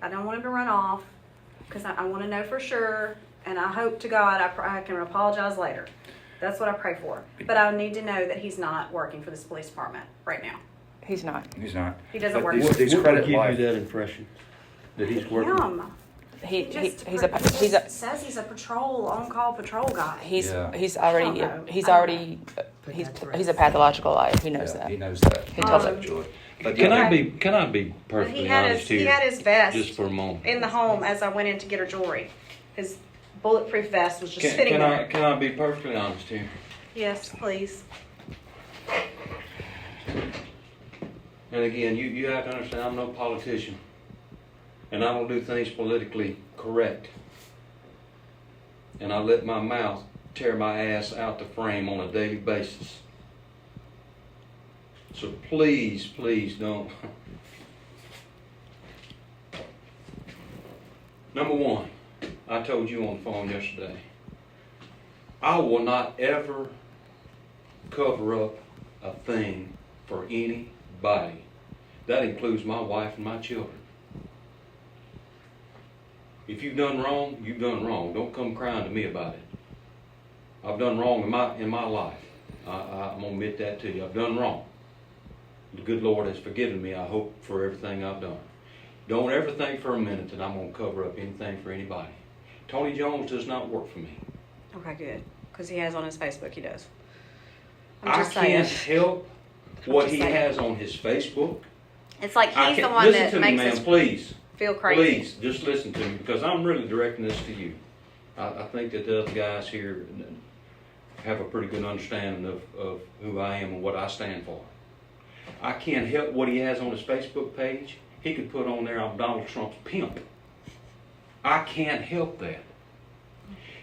I don't want him to run off because I want to know for sure, and I hope to God I can apologize later. That's what I pray for. But I need to know that he's not working for this police department right now. He's not. He's not. He doesn't work. What What credit would give life. you that impression that he's working? Him. He Says he's a on-call patrol guy. he's I already don't know. he's a pathological liar. He knows that. He knows that. He tells it. Joy. But Can yeah, I be He perfectly had honest his here? he had his vest Just for a moment. in the home as I went in to get her jewelry. His bulletproof vest was just sitting Can there. I be perfectly honest here? Yes, please. And again, you have to understand, I'm no politician, and I don't do things politically correct. And I let my mouth tear my ass out the frame on a daily basis. So please, please don't. Number one, I told you on the phone yesterday, I will not ever cover up a thing for anybody. That includes my wife and my children. If you've done wrong, you've done wrong. Don't come crying to me about it. I've done wrong in my life. I'm gonna admit that to you. I've done wrong. The good Lord has forgiven me, I hope, for everything I've done. Don't ever think for a minute that I'm gonna cover up anything for anybody. Tony Jones does not work for me. Okay, good. Because he has on his Facebook, he does. I'm I just saying. can't help what just he saying. has on his Facebook. It's like I he's the can't- one listen that to me, makes ma'am, us please. feel crazy. Please, just listen to me, because I'm really directing this to you. I think that the other guys here have a pretty good understanding of who I am and what I stand for. I can't help what he has on his Facebook page. He could put on there, I'm Donald Trump's pimp. I can't help that.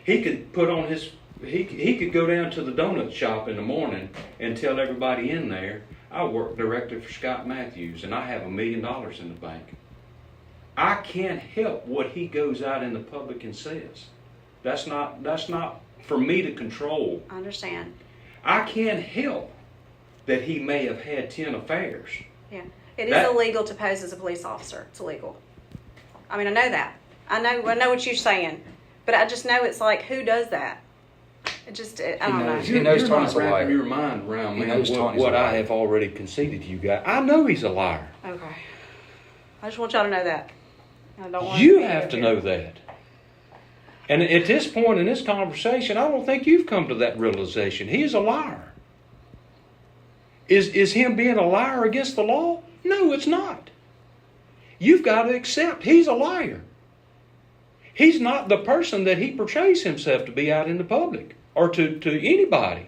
He could put on his, he could go down to the donut shop in the morning and tell everybody in there, I work directly for Scott Mathews and I have $1 million in the bank. I can't help what he goes out in the public and says. That's not for me to control. I understand. I can't help that he may have had 10 affairs. Yeah. It is illegal to pose as a police officer. It's illegal. I mean, I know that. I know what you're saying. But I just know it's like, who does that? I don't know. He knows You're Tony's not a liar. wrapping your mind around, He man, knows Tony's what a I liar. have already conceded to you guys. I know he's a liar. Okay. I just want y'all to know that. I don't want You to have to know that. And at this point in this conversation, I don't think you've come to that realization. He is a liar. Is him being a liar against the law? No, it's not. You've got to accept he's a liar. He's not the person that he portrays himself to be out in the public or to anybody.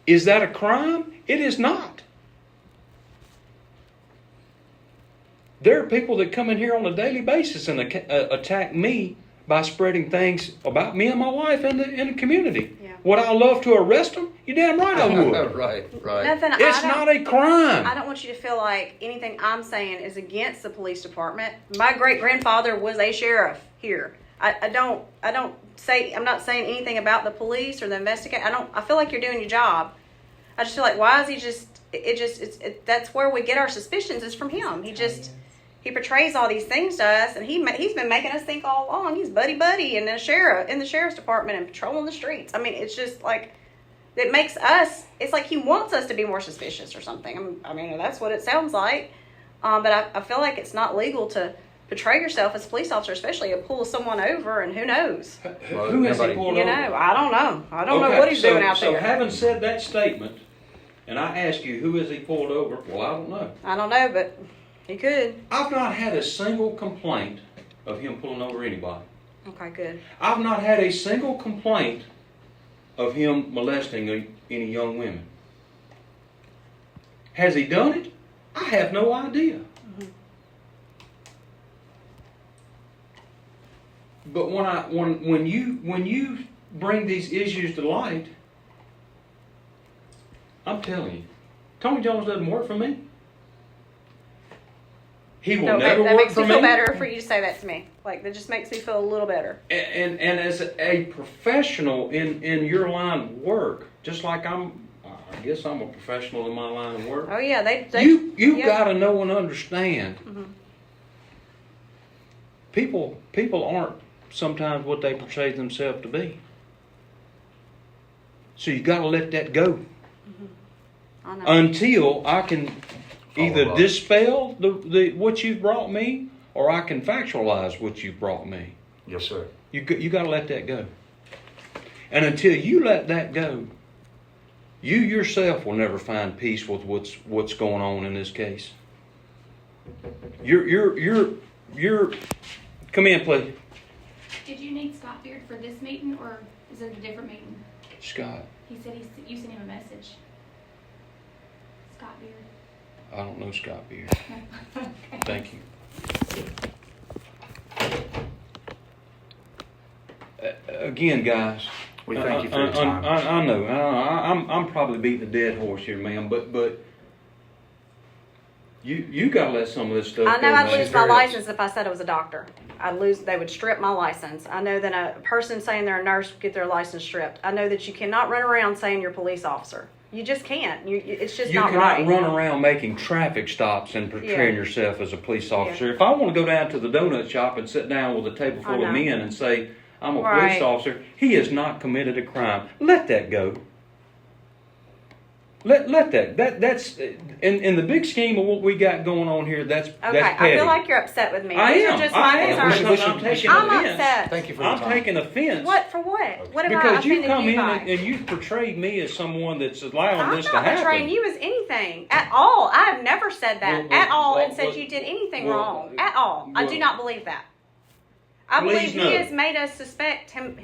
Is that a crime? It is not. There are people that come in here on a daily basis and attack me by spreading things about me and my wife in the community. Yeah. Would I love to arrest them? You're damn right I would. right. Nothing. It's not a crime. I don't want you to feel like anything I'm saying is against the police department. My great grandfather was a sheriff here. I'm not saying anything about the police or the investigation. I feel like you're doing your job. I just feel like, why is he that's where we get our suspicions is from him. He portrays all these things to us, and he's been making us think all along he's buddy in the sheriff's department and patrolling the streets. I mean, it's just like it makes us. It's like he wants us to be more suspicious or something. I mean, that's what it sounds like. But I feel like it's not legal to portray yourself as a police officer, especially to pull someone over, and who knows? Who has he pulled You over? know, I don't know. I don't know what he's doing out there. So having said that statement, and I ask you, who has he pulled over? Well, I don't know. I don't know, but he could. I've not had a single complaint of him pulling over anybody. Okay, good. I've not had a single complaint of him molesting any young women. Has he done it? I have no idea. Mm-hmm. But when you bring these issues to light, I'm telling you, Tony Jones doesn't work for me. He will never that work makes for me me. feel better for you to say that to me. Like, that just makes me feel a little better. And as a professional in your line of work, just like I guess I'm a professional in my line of work. Oh yeah, You've yeah. got to know and understand people aren't sometimes what they portray themselves to be. So you got to let that go I know. until I can either Follow up. dispel the what you've brought me, or I can factualize what you've brought me. Yes, sir. You got to let that go. And until you let that go, you yourself will never find peace with what's going on in this case. You're come in, please. Did you need Scott Beard for this meeting, or is it a different meeting? Scott, He said you sent him a message. Scott Beard. I don't know Scott Beard. Okay. Thank you. Again, guys, We thank you for your time. I know. I'm probably beating a dead horse here, ma'am. But you got to let some of this stuff I know go. I'd man. lose my license if I said I was a doctor. They would strip my license. I know that a person saying they're a nurse would get their license stripped. I know that you cannot run around saying you're a police officer. You just can't. It's just You not cannot right. run around making traffic stops and portraying Yeah. yourself as a police officer. If I want to go down to the donut shop and sit down with a table I full know. of men and say, I'm a Right. police officer, he has not committed a crime. Let that go. Let that's in the big scheme of what we got going on here. That's Okay, that's petty. I feel like you're upset with me. I These am. are just I my am. concerns. I'm taking I'm offense. upset. Thank you for your I'm time. taking offense. What for what? What have I Because you offended come you in by? and you portrayed me as someone that's allowing I'm this to not happen. portraying you as anything at all. I have never said that Well, at all well, and said well, you did anything well, wrong at all. I do well, not believe that. I please believe no. he has made us suspect him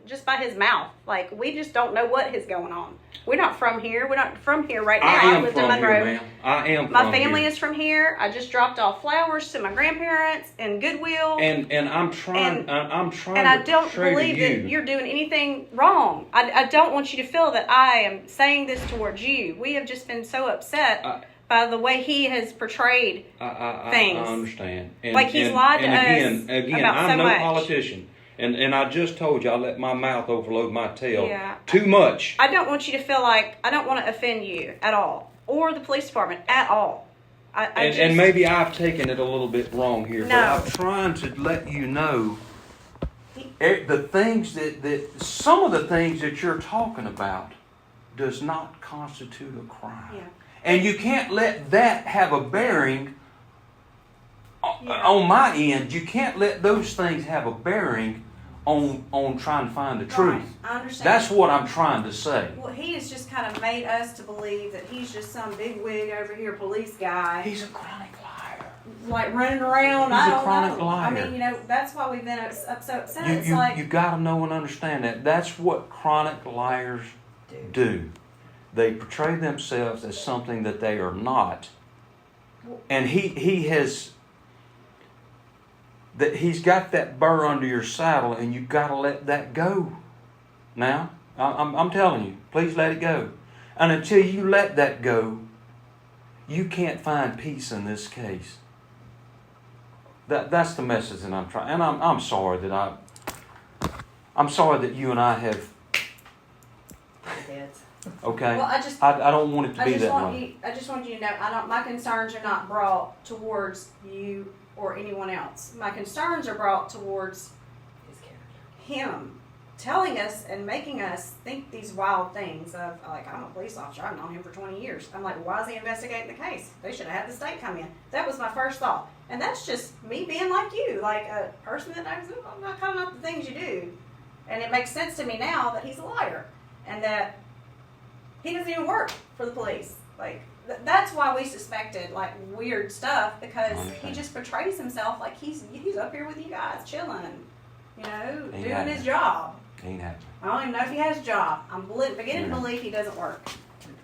just by his mouth. Like, we just don't know what is going on. We're not from here. We're not from here right now. I am lived from in Monroe. here, ma'am. I am My from family here. is from here. I just dropped off flowers to my grandparents in Goodwill. And I'm trying. I'm trying And I to don't portray believe to that you. you're doing anything wrong. I don't want you to feel that I am saying this towards you. We have just been so upset by the way he has portrayed things. I understand. And, Like he's lied to and us again, about I'm so no much. politician. And I just told you I let my mouth overload my tail Yeah. too much. I don't want you to feel like I don't want to offend you at all, or the police department at all. And maybe I've taken it a little bit wrong here, but No. I'm trying to let you know the things that some of the things that you're talking about does not constitute a crime. Yeah. And you can't let that have a bearing Yeah. on my end. You can't let those things have a bearing on trying to find the truth. Right. I understand. That's what I'm trying to say. Well, he has just kind of made us to believe that he's just some big wig over here police guy, He's a chronic liar. like running around. He's I a don't chronic know. liar. I mean, that's why we've been so upset. You, It's you, like you got to know and understand that. That's what chronic liars do. They portray themselves as something that they are not. And he has... that he's got that burr under your saddle, and you've got to let that go. Now, I'm telling you, please let it go. And until you let that go, you can't find peace in this case. That's the message that I'm trying. And I'm sorry that I'm sorry that you and I have. Okay. Well, I don't want it to be that way. I just want you to know, my concerns are not brought towards you or anyone else. My concerns are brought towards him telling us and making us think these wild things of, like, I'm a police officer, I've known him for 20 years. I'm like, why is he investigating the case? They should have had the state come in. That was my first thought. And that's just me being like you, like a person that knows, I'm not calling out the things you do. And it makes sense to me now that he's a liar and that he doesn't even work for the police. Like, that's why we suspected, like, weird stuff, because he just portrays himself like he's up here with you guys, chilling, you know, Ain't doing happening. his job. Ain't happening. I don't even know if he has a job. I'm beginning to believe he doesn't work.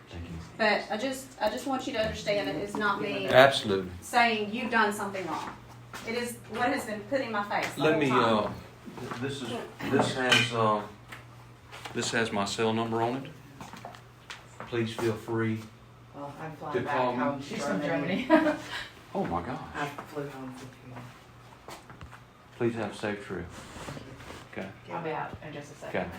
Thank you. But I just want you to understand that it's not me Absolutely. saying you've done something wrong. It is what has been put in my face the Let whole me. time. This has my cell number on it. Please feel free. Well, I'm To flying back call me. home She's from Germany. Oh my gosh. I flew home from here. Please have a safe trip. Okay. I'll be out in just a second. Okay.